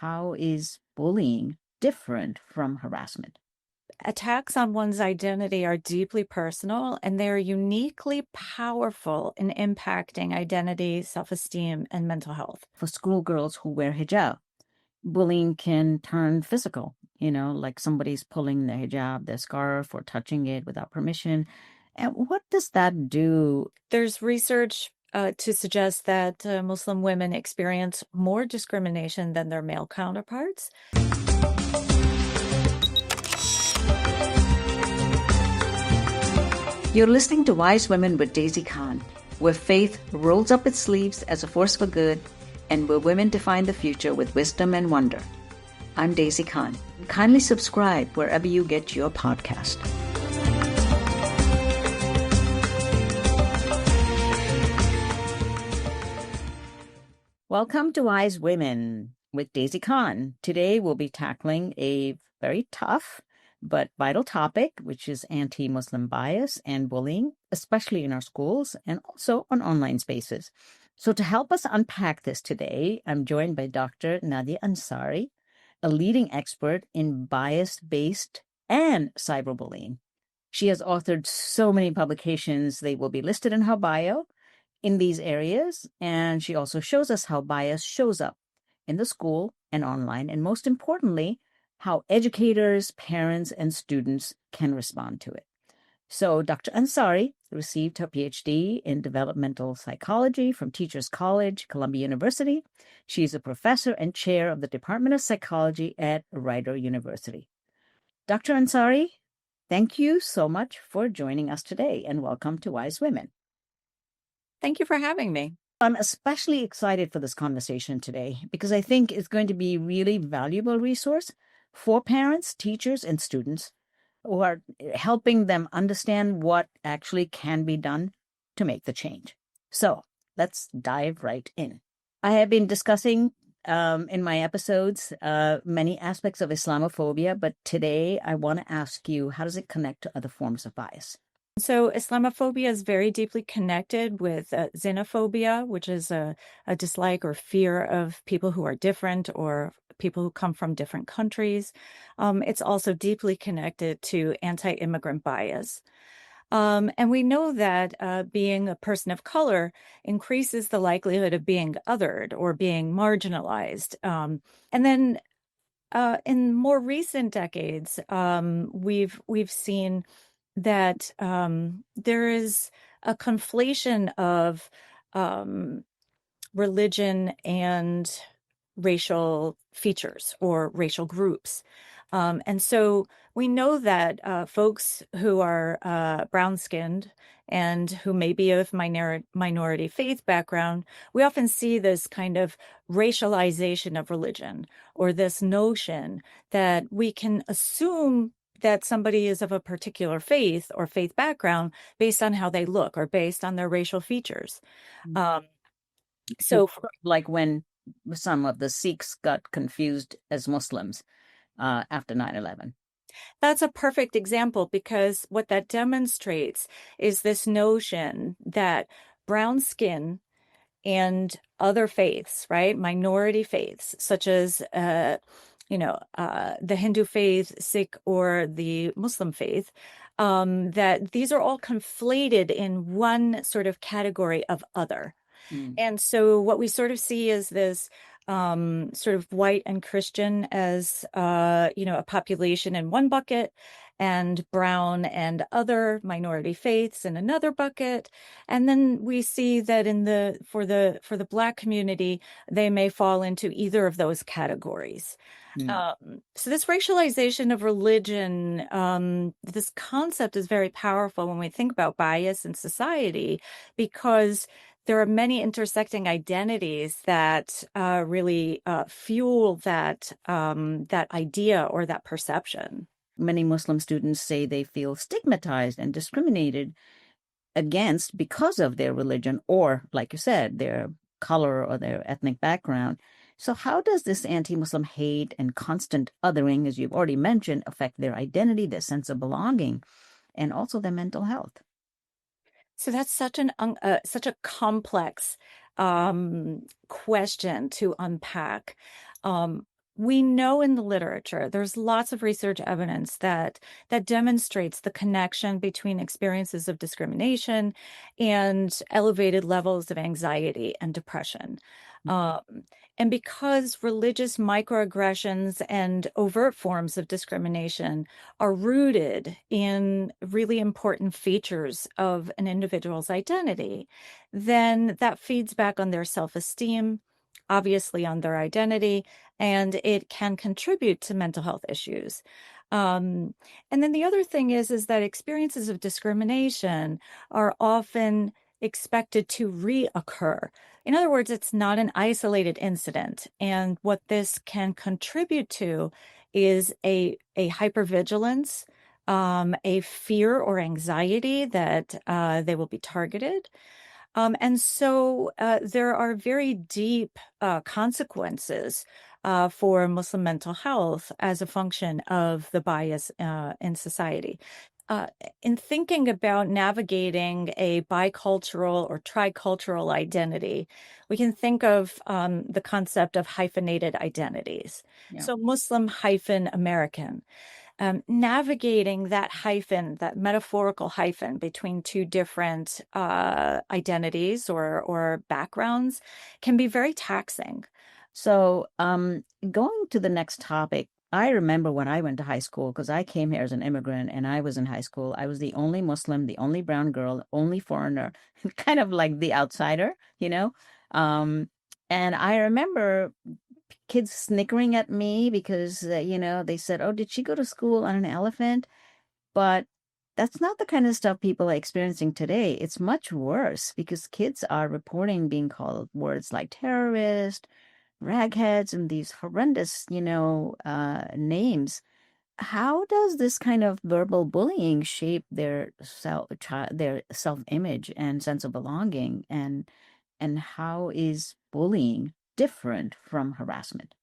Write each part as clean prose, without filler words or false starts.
How is bullying different from harassment? Attacks on one's identity are deeply personal and they're uniquely powerful in impacting identity, self-esteem, and mental health. For schoolgirls who wear hijab, bullying can turn physical, like somebody's pulling their hijab, their scarf, or touching it without permission. And what does that do? There's research to suggest that Muslim women experience more discrimination than their male counterparts. You're listening to Wise Women with Daisy Khan, where faith rolls up its sleeves as a force for good, and where women define the future with wisdom and wonder. I'm Daisy Khan. Kindly subscribe wherever you get your podcast. Welcome to Wise Women with Daisy Khan. Today we'll be tackling a very tough but vital topic, which is anti-Muslim bias and bullying, especially in our schools and also on online spaces. So to help us unpack this today, I'm joined by Dr. Nadia Ansary, a leading expert in bias-based and cyberbullying. She has authored so many publications, they will be listed in her bio, in these areas, and she also shows us how bias shows up in the school and online, and most importantly, how educators, parents, and students can respond to it. So Dr. Ansary received her PhD in developmental psychology from Teachers College, Columbia University. She's a professor and chair of the Department of Psychology at Rider University. Dr. Ansary, thank you so much for joining us today, and welcome to Wise Women. Thank you for having me. I'm especially excited for this conversation today because I think it's going to be a really valuable resource for parents, teachers, and students who are helping them understand what actually can be done to make the change. So let's dive right in. I have been discussing in my episodes many aspects of Islamophobia, but today I want to ask you, how does it connect to other forms of bias? So Islamophobia is very deeply connected with xenophobia, which is a dislike or fear of people who are different or people who come from different countries. It's also deeply connected to anti-immigrant bias. And we know that being a person of color increases the likelihood of being othered or being marginalized. And then in more recent decades, we've seen that there is a conflation of religion and racial features or racial groups. And so we know that folks who are brown-skinned and who may be of minority faith background, we often see this kind of racialization of religion, or this notion that we can assume that somebody is of a particular faith or faith background based on how they look or based on their racial features. So like when some of the Sikhs got confused as Muslims after 9/11. That's a perfect example, because what that demonstrates is this notion that brown skin and other faiths, right, minority faiths, such as the Hindu faith, Sikh, or the Muslim faith, that these are all conflated in one sort of category of other. And so what we sort of see is this sort of white and Christian as, a population in one bucket, and brown and other minority faiths in another bucket. And then we see that for the Black community, they may fall into either of those categories. So this racialization of religion, this concept is very powerful when we think about bias in society, because there are many intersecting identities that really fuel that idea or that perception. Many Muslim students say they feel stigmatized and discriminated against because of their religion or, like you said, their color or their ethnic background. So how does this anti-Muslim hate and constant othering, as you've already mentioned, affect their identity, their sense of belonging, and also their mental health? So that's such a complex question to unpack. We know in the literature, there's lots of research evidence that demonstrates the connection between experiences of discrimination and elevated levels of anxiety and depression. Um, and because religious microaggressions and overt forms of discrimination are rooted in really important features of an individual's identity, then that feeds back on their self-esteem, obviously on their identity, and it can contribute to mental health issues. And then the other thing is that experiences of discrimination are often expected to reoccur. In other words, it's not an isolated incident. And what this can contribute to is a hypervigilance, a fear or anxiety that they will be targeted. And so there are very deep consequences for Muslim mental health as a function of the bias in society. Uh, in thinking about navigating a bicultural or tricultural identity, we can think of the concept of hyphenated identities. Yeah. So Muslim hyphen American. Navigating that hyphen, that metaphorical hyphen between two different identities or backgrounds can be very taxing. So, going to the next topic, I remember when I went to high school, because I came here as an immigrant and I was in high school. I was the only Muslim, the only brown girl, only foreigner, kind of like the outsider, you know? Um, and I remember kids snickering at me because, they said, "Oh, did she go to school on an elephant?" But that's not the kind of stuff people are experiencing today. It's much worse because kids are reporting being called words like terrorist, ragheads, and these horrendous, names. How does this kind of verbal bullying shape their self-image and sense of belonging, and how is bullying different from harassment?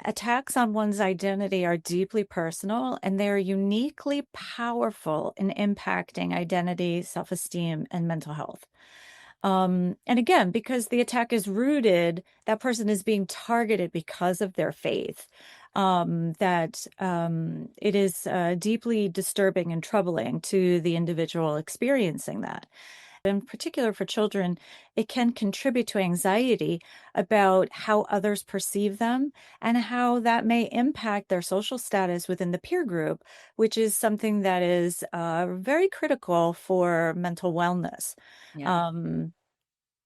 Attacks on one's identity are deeply personal and they're uniquely powerful in impacting identity, self-esteem, and mental health. And again, because the attack is rooted, that person is being targeted because of their faith. That it is deeply disturbing and troubling to the individual experiencing that. In particular for children, it can contribute to anxiety about how others perceive them and how that may impact their social status within the peer group, which is something that is very critical for mental wellness. Yeah. Um,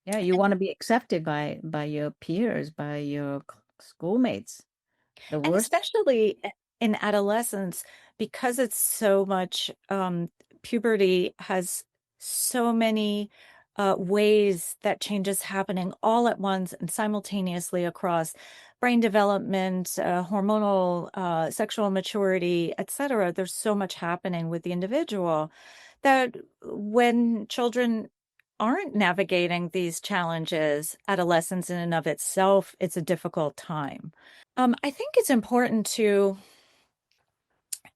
Yeah, you want to be accepted by your peers, by your schoolmates. The and worst. especially in adolescence, because it's so much, puberty has so many ways that change is happening all at once and simultaneously across brain development, hormonal, sexual maturity, etc. There's so much happening with the individual that when children aren't navigating these challenges, adolescence in and of itself, it's a difficult time. I think it's important to,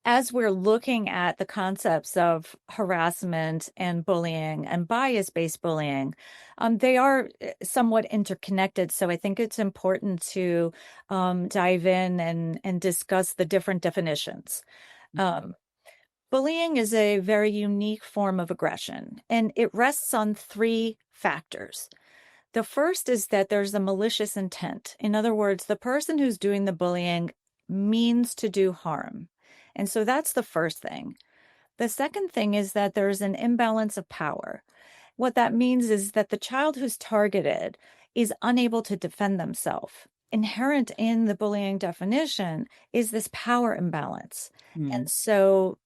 as we're looking at the concepts of harassment and bullying and bias-based bullying, they are somewhat interconnected. So I think it's important to dive in and discuss the different definitions. Um, Bullying is a very unique form of aggression, and it rests on three factors. The first is that there's a malicious intent. In other words, the person who's doing the bullying means to do harm. And so that's the first thing. The second thing is that there's an imbalance of power. What that means is that the child who's targeted is unable to defend themselves. Inherent in the bullying definition is this power imbalance. Mm. And so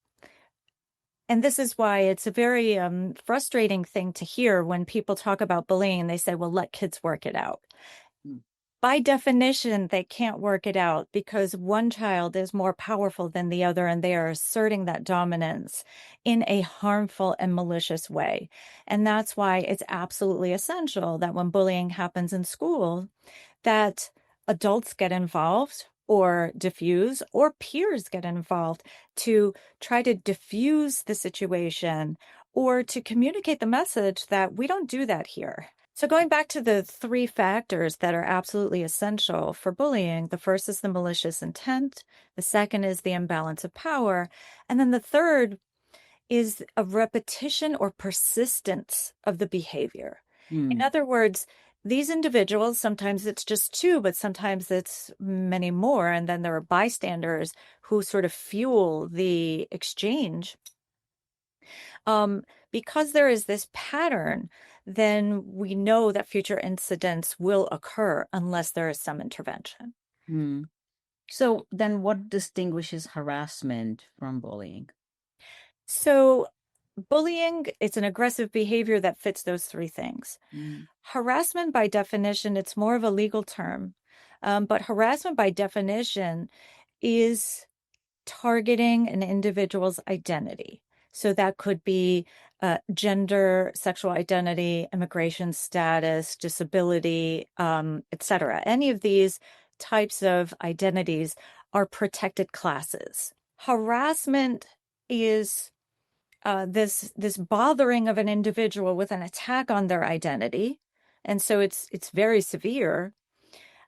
and this is why it's a very frustrating thing to hear when people talk about bullying and they say, well, let kids work it out. Mm. By definition, they can't work it out because one child is more powerful than the other, and they are asserting that dominance in a harmful and malicious way. And that's why it's absolutely essential that when bullying happens in school, that adults get involved or diffuse, or peers get involved to try to diffuse the situation or to communicate the message that we don't do that here. So going back to the three factors that are absolutely essential for bullying, the first is the malicious intent, the second is the imbalance of power, and then the third is a repetition or persistence of the behavior. In Mm, other words, these individuals, sometimes it's just two, but sometimes it's many more. And then there are bystanders who sort of fuel the exchange. Because there is this pattern, then we know that future incidents will occur unless there is some intervention. mm. So then what distinguishes harassment from bullying? So, bullying, it's an aggressive behavior that fits those three things. Mm, Harassment, by definition, it's more of a legal term, but harassment, by definition, is targeting an individual's identity. So that could be gender, sexual identity, immigration status, disability, etc. Any of these types of identities are protected classes. Harassment is this bothering of an individual with an attack on their identity, and so it's very severe.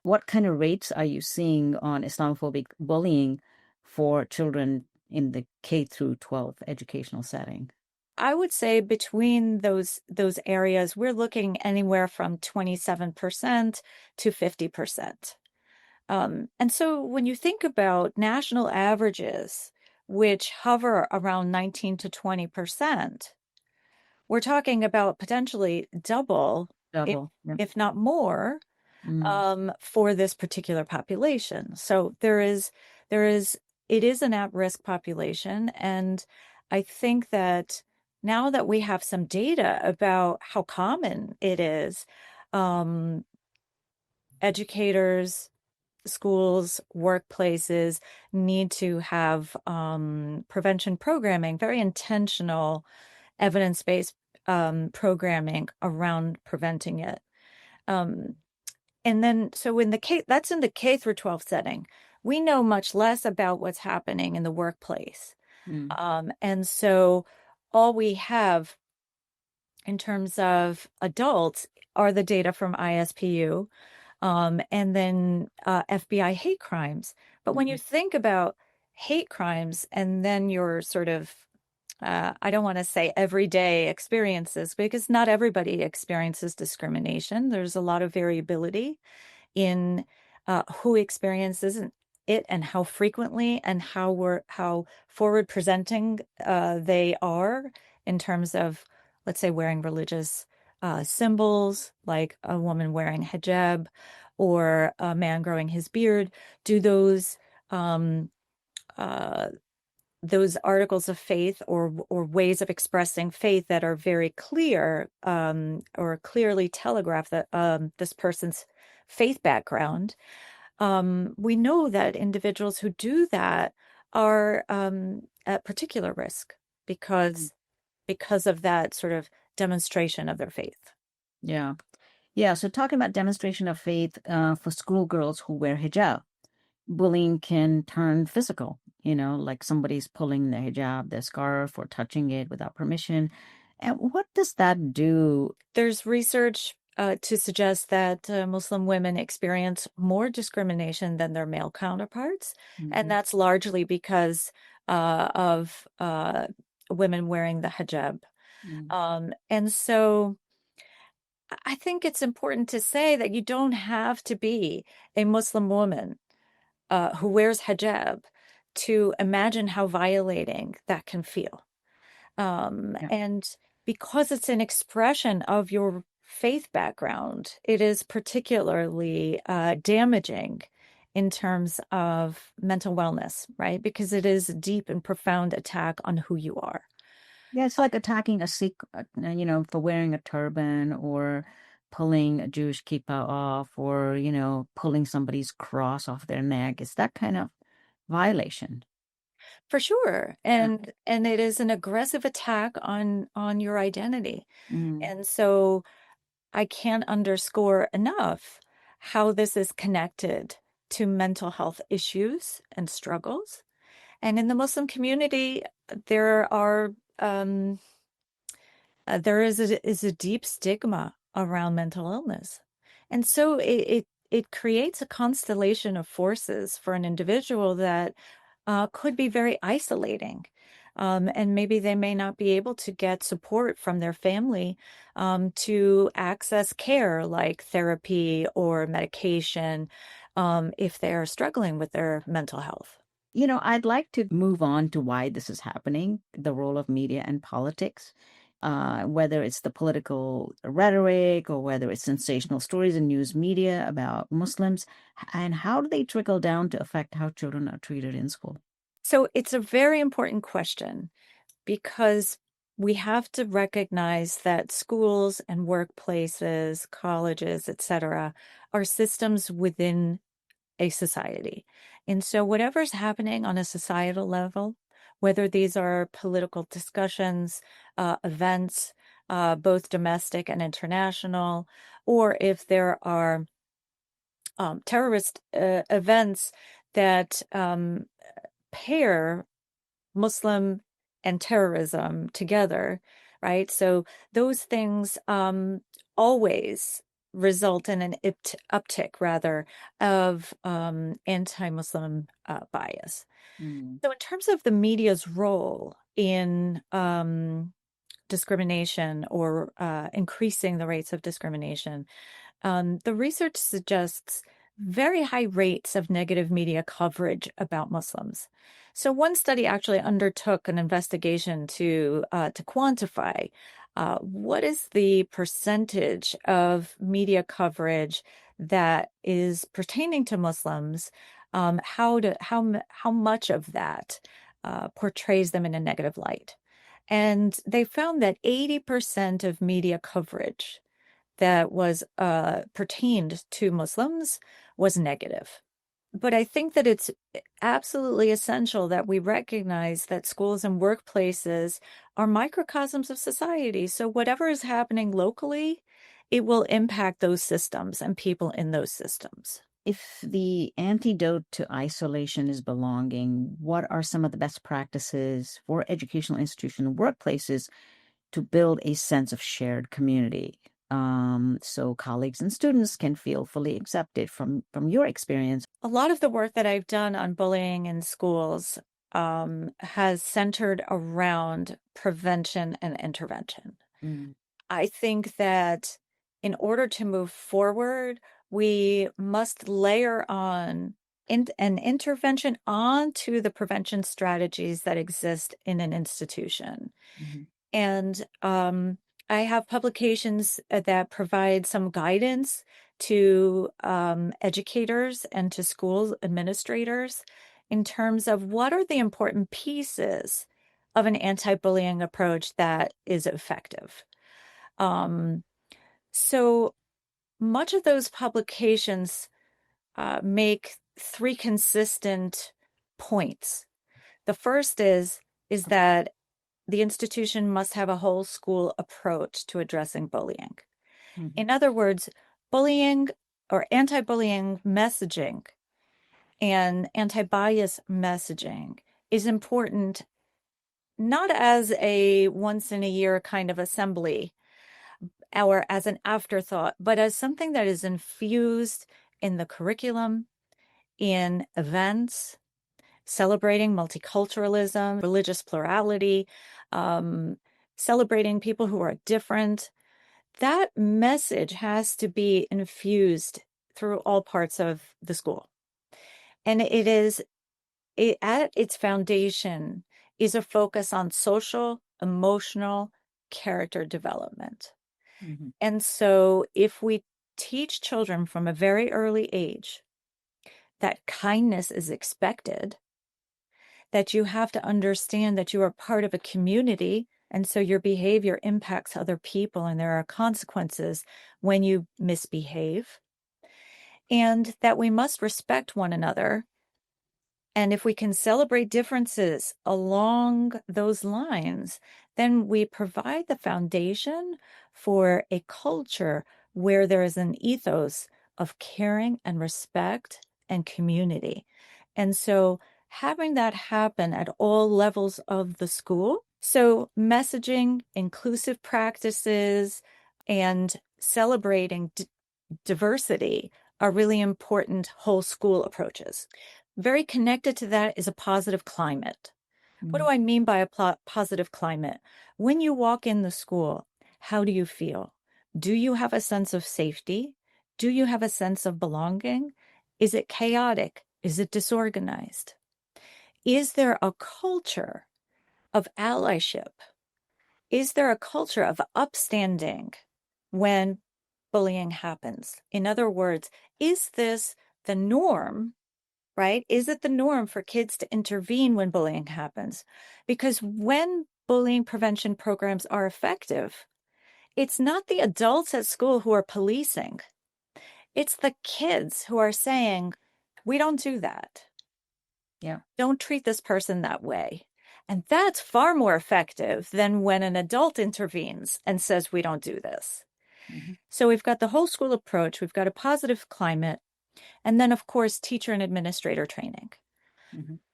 what kind of rates are you seeing on Islamophobic bullying for children in the K through 12 educational setting? I would say between those areas, we're looking anywhere from 27% to 50%. And so when you think about national averages, which hover around 19 to 20%, we're talking about potentially double, if Double. Yeah. if not more, Mm, for this particular population. So there is it is an at-risk population, and I think that now that we have some data about how common it is, um, educators, schools, workplaces need to have prevention programming, very intentional, evidence-based programming around preventing it. Um, and then, so in the that's in the K through 12 setting. We know much less about what's happening in the workplace. mm, And so all we have in terms of adults are the data from ISPU, and then FBI hate crimes. But when you mm. think about hate crimes and then your sort of I don't want to say everyday experiences because not everybody experiences discrimination. There's a lot of variability in who experiences it and how frequently and how forward presenting they are in terms of, let's say, wearing religious symbols like a woman wearing hijab or a man growing his beard. Do um, uh, those articles of faith or ways of expressing faith that are very clear or clearly telegraph that this person's faith background, we know that individuals who do that are at particular risk Mm. because of that sort of demonstration of their faith. Yeah. Yeah. So talking about demonstration of faith for schoolgirls who wear hijab, bullying can turn physical, like somebody's pulling their hijab, their scarf, or touching it without permission. And what does that do? There's research to suggest that Muslim women experience more discrimination than their male counterparts, and Mhm. that's largely because of women wearing the hijab. Mm. And so I think it's important to say that you don't have to be a Muslim woman who wears hijab to imagine how violating that can feel. Yeah. And because it's an expression of your faith background, it is particularly damaging in terms of mental wellness, right? Because it is a deep and profound attack on who you are. Yeah, it's like attacking a Sikh, for wearing a turban or pulling a Jewish kippah off or, pulling somebody's cross off their neck. It's that kind of violation. For sure. Yeah. And it is an aggressive attack on your identity. Mm. And so I can't underscore enough how this is connected to mental health issues and struggles. And in the Muslim community, there are there is a deep stigma around mental illness. And so it creates a constellation of forces for an individual that could be very isolating. And maybe they may not be able to get support from their family to access care like therapy or medication if they are struggling with their mental health. I'd like to move on to why this is happening, the role of media and politics, whether it's the political rhetoric or whether it's sensational stories in news media about Muslims, and how do they trickle down to affect how children are treated in school? So it's a very important question because we have to recognize that schools and workplaces, colleges, etc., are systems within a society. And so whatever's happening on a societal level, whether these are political discussions, events, both domestic and international, or if there are terrorist events that pair Muslim and terrorism together, right? So those things always result in an uptick, rather, of anti-Muslim bias. Mm. So in terms of the media's role in discrimination or increasing the rates of discrimination, the research suggests very high rates of negative media coverage about Muslims. So one study actually undertook an investigation to quantify what is the percentage of media coverage that is pertaining to Muslims, how much of that portrays them in a negative light. And they found that 80% of media coverage that was pertained to Muslims was negative. But I think that it's absolutely essential that we recognize that schools and workplaces are microcosms of society. So whatever is happening locally, it will impact those systems and people in those systems. If the antidote to isolation is belonging, what are some of the best practices for educational institutions and workplaces to build a sense of shared community, so colleagues and students can feel fully accepted from your experience? A lot of the work that I've done on bullying in schools has centered around prevention and intervention. Mm. I think that in order to move forward, we must layer on an intervention onto the prevention strategies that exist in an institution. Mhm. And I have publications that provide some guidance to educators and to school administrators in terms of what are the important pieces of an anti-bullying approach that is effective. Um, so much of those publications make three consistent points. The first is that the institution must have a whole school approach to addressing bullying. Mhm. In other words, bullying or anti-bullying messaging and anti-bias messaging is important not as a once in a year kind of assembly or as an afterthought, but as something that is infused in the curriculum, in events, celebrating multiculturalism, religious plurality, um, celebrating people who are different. That message has to be infused through all parts of the school. And at its foundation is a focus on social, emotional, character development. Mhm. And so if we teach children from a very early age that kindness is expected, that you have to understand that you are part of a community, and so your behavior impacts other people, and there are consequences when you misbehave, and that we must respect one another. And if we can celebrate differences along those lines, then we provide the foundation for a culture where there is an ethos of caring and respect and community. And so having that happen at all levels of the school. So messaging, inclusive practices, and celebrating diversity are really important whole school approaches. Very connected to that is a positive climate. What do I mean by a positive climate? When you walk in the school, how do you feel? Do you have a sense of safety? Do you have a sense of belonging? Is it chaotic? Is it disorganized? Is there a culture of allyship? Is there a culture of upstanding when bullying happens? In other words, is this the norm, right? Is it the norm for kids to intervene when bullying happens? Because when bullying prevention programs are effective, it's not the adults at school who are policing. It's the kids who are saying, we don't do that. Yeah. Don't treat this person that way. And that's far more effective than when an adult intervenes and says, we don't do this. So we've got the whole school approach, we've got a positive climate, and then, of course, teacher and administrator training.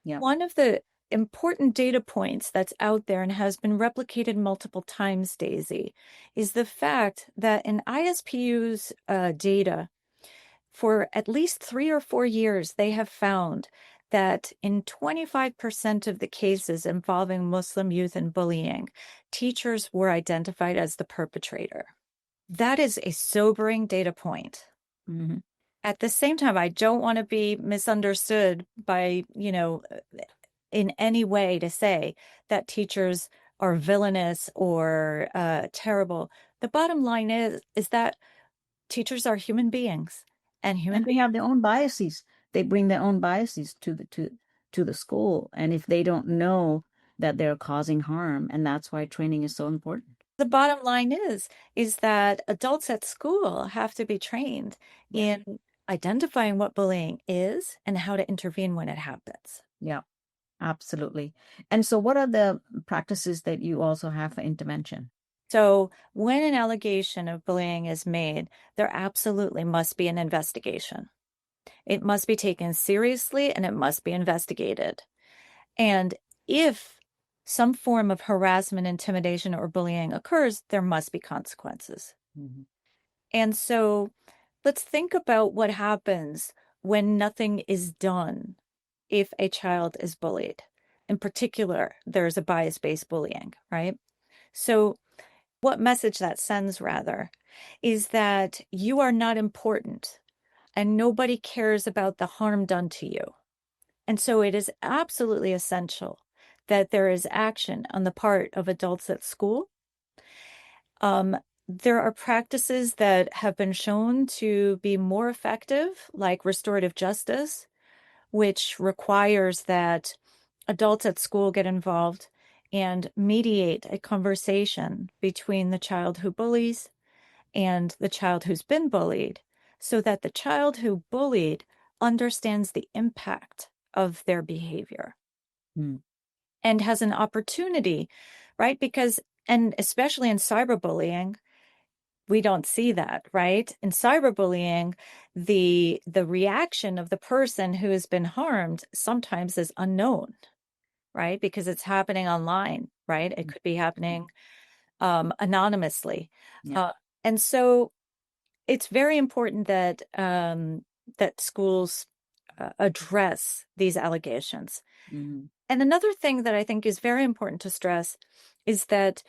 Yeah. One of the important data points that's out there and has been replicated multiple times, Daisy, is the fact that in ISPU's data, for at least 3 or 4 years, they have found that in 25% of the cases involving Muslim youth and bullying, teachers were identified as the perpetrator. That is a sobering data point. At the same time, I don't want to be misunderstood by, in any way to say that teachers are villainous or terrible. The bottom line is that teachers are human beings, and they have their own biases. They bring their own biases to the school, and if they don't know that they're causing harm, and that's why training is so important. The bottom line is that adults at school have to be trained in identifying what bullying is and how to intervene when it happens. Yeah, absolutely. And so what are the practices that you also have for intervention? So when an allegation of bullying is made, there absolutely must be an investigation. It must be taken seriously and it must be investigated. And if some form of harassment, intimidation, or bullying occurs, there must be consequences. And so let's think about what happens when nothing is done if a child is bullied. In particular, there's a bias-based bullying, right? So what message that sends, rather, is that you are not important and nobody cares about the harm done to you. And so it is absolutely essential that there is action on the part of adults at school. There are practices that have been shown to be more effective, like restorative justice, which requires that adults at school get involved and mediate a conversation between the child who bullies and the child who's been bullied, so that the child who bullied understands the impact of their behavior and has an opportunity, right? Because, and especially in cyberbullying, we don't see that, right? In cyberbullying, the reaction of the person who has been harmed sometimes is unknown, right? Because it's happening online, right? It could be happening anonymously. And so it's very important that that schools address these allegations. And another thing that I think is very important to stress is that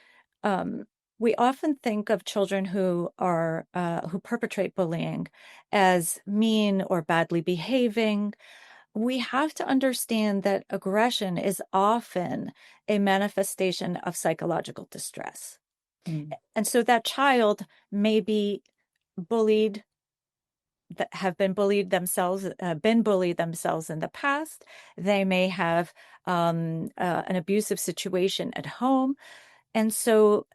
we often think of children who are who perpetrate bullying as mean or badly behaving. We have to understand that aggression is often a manifestation of psychological distress. And so that child may be bullied, that have been bullied themselves in the past. They may have an abusive situation at home. And so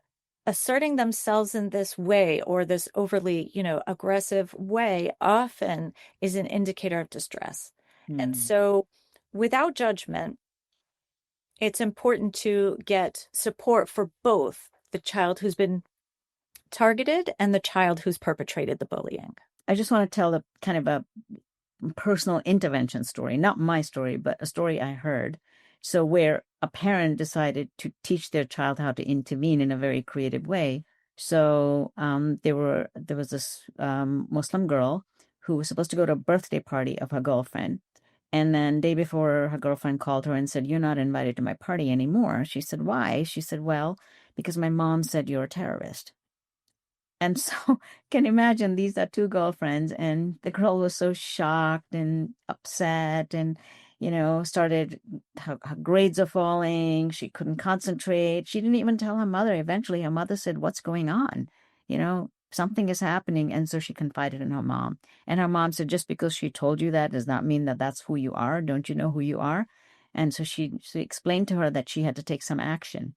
asserting themselves in this way, or this overly, aggressive way, often is an indicator of distress. And so without judgment, it's important to get support for both the child who's been targeted and the child who's perpetrated the bullying. I just want to tell a kind of a personal intervention story, not my story, but a story I heard. So where a parent decided to teach their child how to intervene in a very creative way So there was this Muslim girl who was supposed to go to a birthday party of her girlfriend. And then day before, her girlfriend called her and said, "You're not invited to my party anymore." She said, "Why?" She said, "Well, because my mom said you're a terrorist." And so can you imagine these are two girlfriends, and the girl was so shocked and upset and, started, her grades are falling. She couldn't concentrate. She didn't even tell her mother. Eventually, her mother said, "What's going on? Something is happening." And so she confided in her mom. And her mom said, "Just because she told you that does not mean that that's who you are. Don't you know who you are?" And so she explained to her that she had to take some action.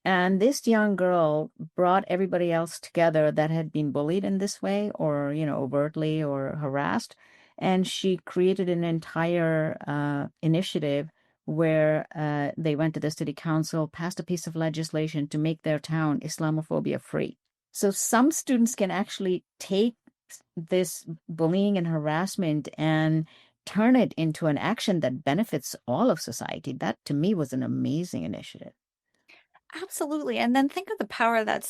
And this young girl brought everybody else together that had been bullied in this way or, overtly or harassed. And she created an entire initiative where they went to the city council, passed a piece of legislation to make their town Islamophobia free. So some students can actually take this bullying and harassment and turn it into an action that benefits all of society. That to me was an amazing initiative. Absolutely. And then think of the power of that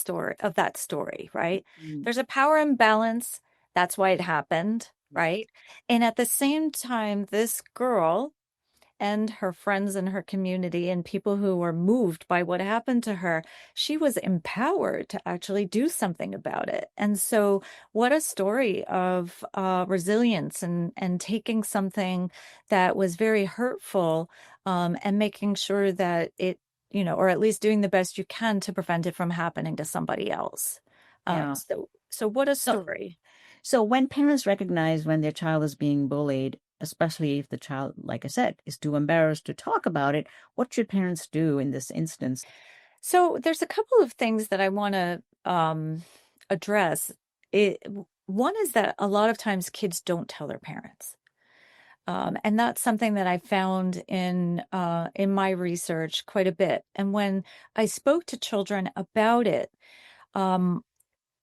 story, right? Mm. There's a power imbalance. That's why it happened, Yeah. right? And at the same time, this girl and her friends in her community and people who were moved by what happened to her, she was empowered to actually do something about it. And so, what a story of resilience and taking something that was very hurtful, and making sure that it, or at least doing the best you can to prevent it from happening to somebody else. Yeah. So what a So, story. so when parents recognize when their child is being bullied, especially if the child, like I said, is too embarrassed to talk about it, what should parents do in this instance? So there's a couple of things that I want to address. One is that a lot of times kids don't tell their parents. And that's something that I found in my research quite a bit. And when I spoke to children about it, um,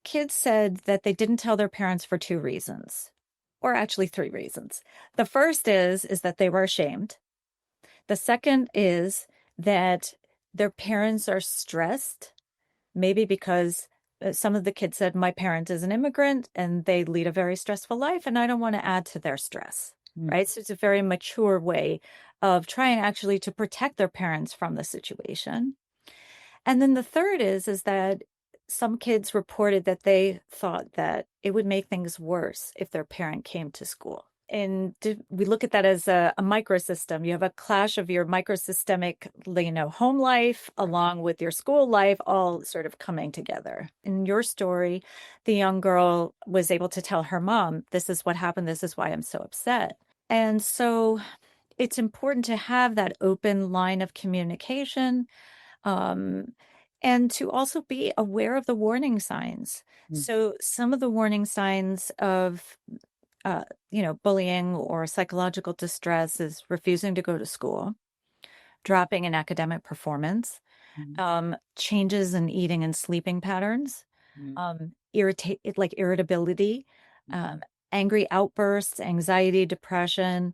kids said that they didn't tell their parents for two reasons, or actually three reasons. The first is that they were ashamed. The second is that their parents are stressed, maybe because some of the kids said, "My parent is an immigrant and they lead a very stressful life, and I don't want to add to their stress." Mm. Right. So it's a very mature way of trying actually to protect their parents from the situation. And then the third is that some kids reported that they thought that it would make things worse if their parent came to school. And we look at that as a microsystem. You have a clash of your microsystemic, home life along with your school life, all sort of coming together. In your story, the young girl was able to tell her mom, "This is what happened. This is why I'm so upset." And so it's important to have that open line of communication, um, and to also be aware of the warning signs. Mm. So some of the warning signs of bullying or psychological distress is refusing to go to school, dropping in academic performance, Mm. changes in eating and sleeping patterns, Mm. irritability, Mm. um, angry outbursts, anxiety, depression,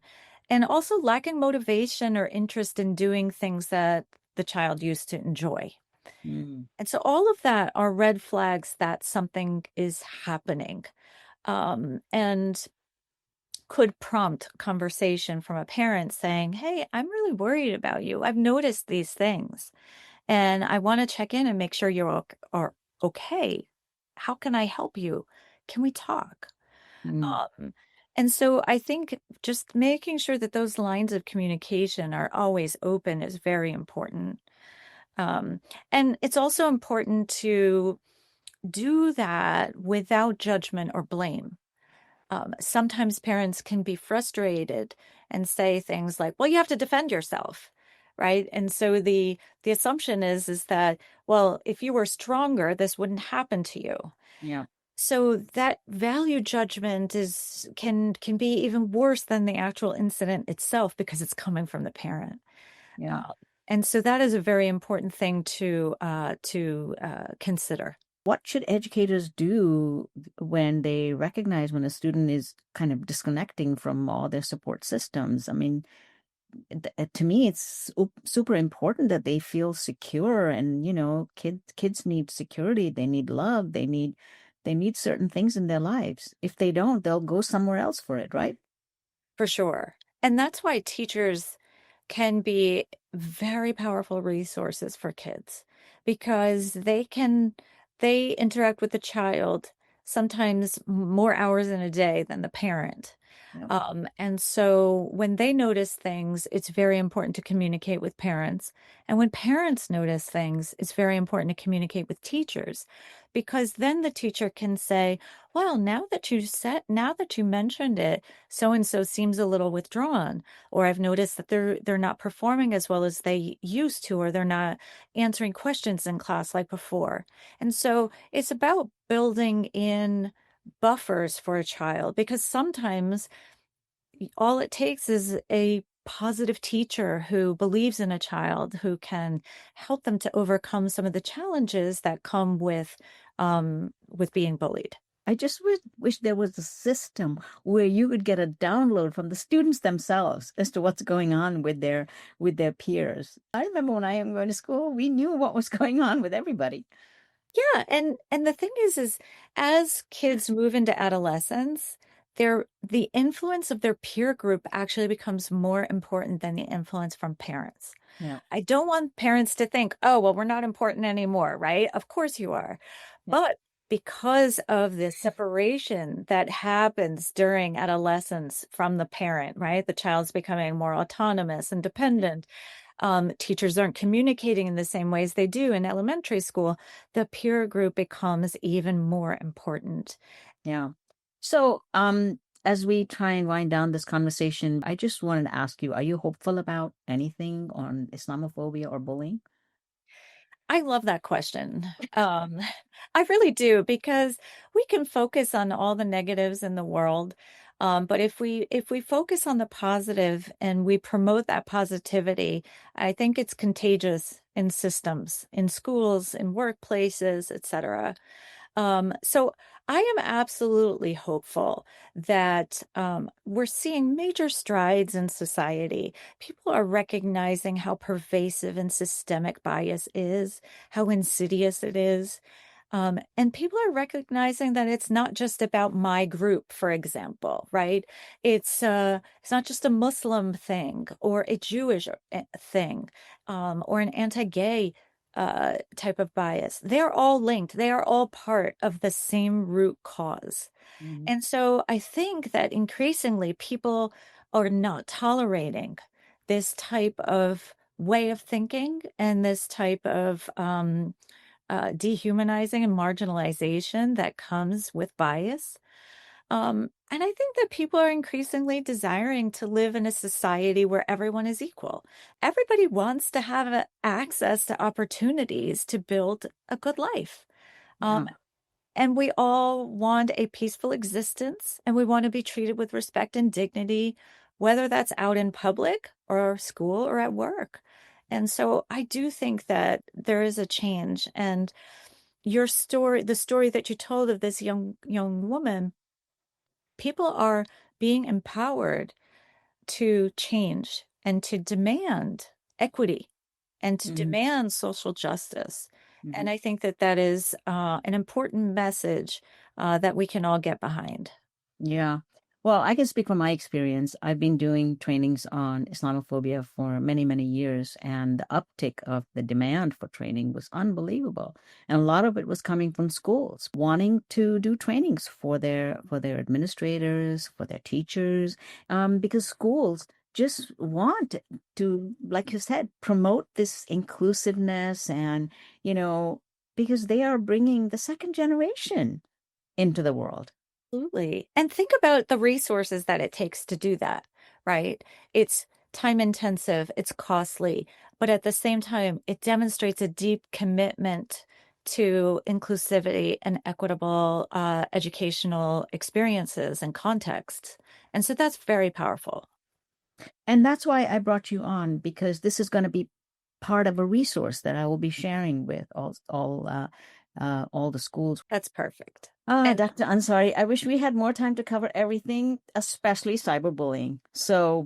and also lacking motivation or interest in doing things that the child used to enjoy. Mm. And so all of that are red flags that something is happening. And could prompt conversation from a parent saying, "Hey, I'm really worried about you. I've noticed these things and I want to check in and make sure are okay. How can I help you? Can we talk?" Mm. Um, and so I think just making sure that those lines of communication are always open is very important. Um, and it's also important to do that without judgment or blame. Sometimes parents can be frustrated and say things like, "Well, you have to defend yourself." Right. And so the assumption is that, well, if you were stronger, this wouldn't happen to you. Yeah. So that value judgment can be even worse than the actual incident itself because it's coming from the parent. Yeah. Uh, and so that is a very important thing to consider. What should educators do when they recognize when a student is kind of disconnecting from all their support systems? I mean, to me, it's super important that they feel secure. And, kids need security. They need love. They need certain things in their lives. If they don't, they'll go somewhere else for it, right? For sure. And that's why teachers can be very powerful resources for kids because they interact with the child sometimes more hours in a day than the parent. Yeah. And so when they notice things, it's very important to communicate with parents. And when parents notice things, it's very important to communicate with teachers because then the teacher can say, well, now that you mentioned it, so and so seems a little withdrawn, or I've noticed that they're not performing as well as they used to, or they're not answering questions in class like before. And so it's about building in buffers for a child because sometimes all it takes is a positive teacher who believes in a child who can help them to overcome some of the challenges that come with being bullied. I just wish there was a system where you could get a download from the students themselves as to what's going on with their peers. I remember when I am going to school, we knew what was going on with everybody. Yeah, and the thing is as kids move into adolescence, the influence of their peer group actually becomes more important than the influence from parents. Yeah. I don't want parents to think, oh, well, we're not important anymore, right? Of course you are. Yeah. But because of the separation that happens during adolescence from the parent, right? The child's becoming more autonomous and dependent. Teachers aren't communicating in the same ways they do in elementary school. The peer group becomes even more important. Yeah. So, as we try and wind down this conversation, I just wanted to ask you, are you hopeful about anything on Islamophobia or bullying? I love that question. I really do because we can focus on all the negatives in the world. But if we focus on the positive and we promote that positivity, I think it's contagious in systems, in schools, in workplaces, etc. So I am absolutely hopeful that we're seeing major strides in society. People are recognizing how pervasive and systemic bias is, how insidious it is. And people are recognizing that it's not just about my group, for example, right? It's not just a Muslim thing or a Jewish thing, or an anti-gay type of bias. They're all linked. They are all part of the same root cause. Mhm. And so I think that increasingly people are not tolerating this type of way of thinking and this type of dehumanizing and marginalization that comes with bias. And I think that people are increasingly desiring to live in a society where everyone is equal. Everybody wants to have access to opportunities to build a good life. Yeah. And we all want a peaceful existence and we want to be treated with respect and dignity, whether that's out in public or school or at work. And so I do think that there is a change. And your story, the story that you told of this young woman, people are being empowered to change and to demand equity and to Mhm. demand social justice. Mhm. And I think that that is an important message that we can all get behind. Yeah. Well, I can speak from my experience. I've been doing trainings on Islamophobia for many, many years, and the uptick of the demand for training was unbelievable. And a lot of it was coming from schools wanting to do trainings for their administrators, for their teachers, because schools just want to, like you said, promote this inclusiveness and, you know, because they are bringing the second generation into the world. Absolutely. And think about the resources that it takes to do that, right? It's time intensive, it's costly, but at the same time, it demonstrates a deep commitment to inclusivity and equitable educational experiences and contexts. And so that's very powerful. And that's why I brought you on, because this is going to be part of a resource that I will be sharing with all all the schools. That's perfect. Dr. Ansary, I wish we had more time to cover everything, especially cyberbullying,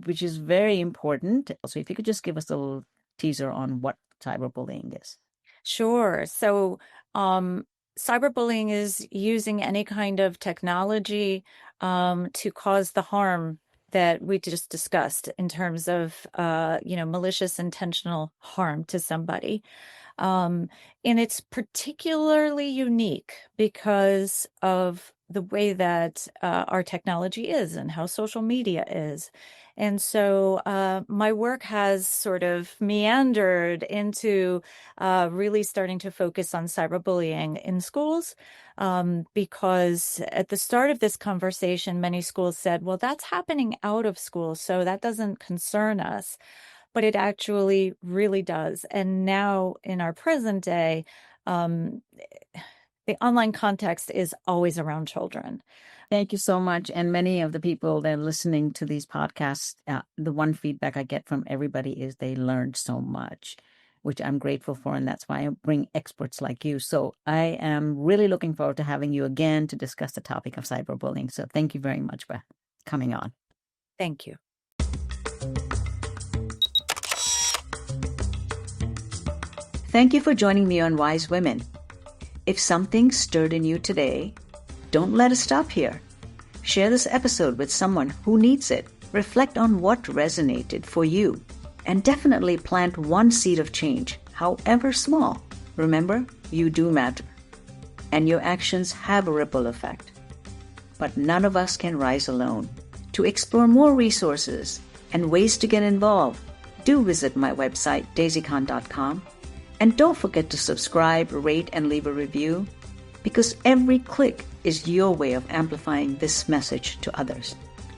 which is very important. So if you could just give us a little teaser on what cyberbullying is. Sure. So cyberbullying is using any kind of technology to cause the harm that we just discussed in terms of malicious intentional harm to somebody. And it's particularly unique because of the way that our technology is and how social media is. And so my work has sort of meandered into really starting to focus on cyberbullying in schools, because at the start of this conversation, many schools said, well, that's happening out of school, so that doesn't concern us. But it actually really does. And now in our present day, the online context is always around children. Thank you so much. And many of the people that are listening to these podcasts, the one feedback I get from everybody is they learned so much, which I'm grateful for. And that's why I bring experts like you. So I am really looking forward to having you again to discuss the topic of cyberbullying. So thank you very much for coming on. Thank you. Thank you for joining me on Wise Women. If something stirred in you today, don't let it stop here. Share this episode with someone who needs it. Reflect on what resonated for you. And definitely plant one seed of change, however small. Remember, you do matter. And your actions have a ripple effect. But none of us can rise alone. To explore more resources and ways to get involved, do visit my website, daisycon.com. And don't forget to subscribe, rate, and leave a review, because every click is your way of amplifying this message to others.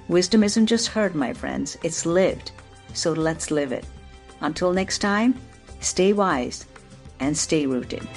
Wisdom isn't just heard, my friends, it's lived. So let's live it. Until next time, stay wise and stay rooted.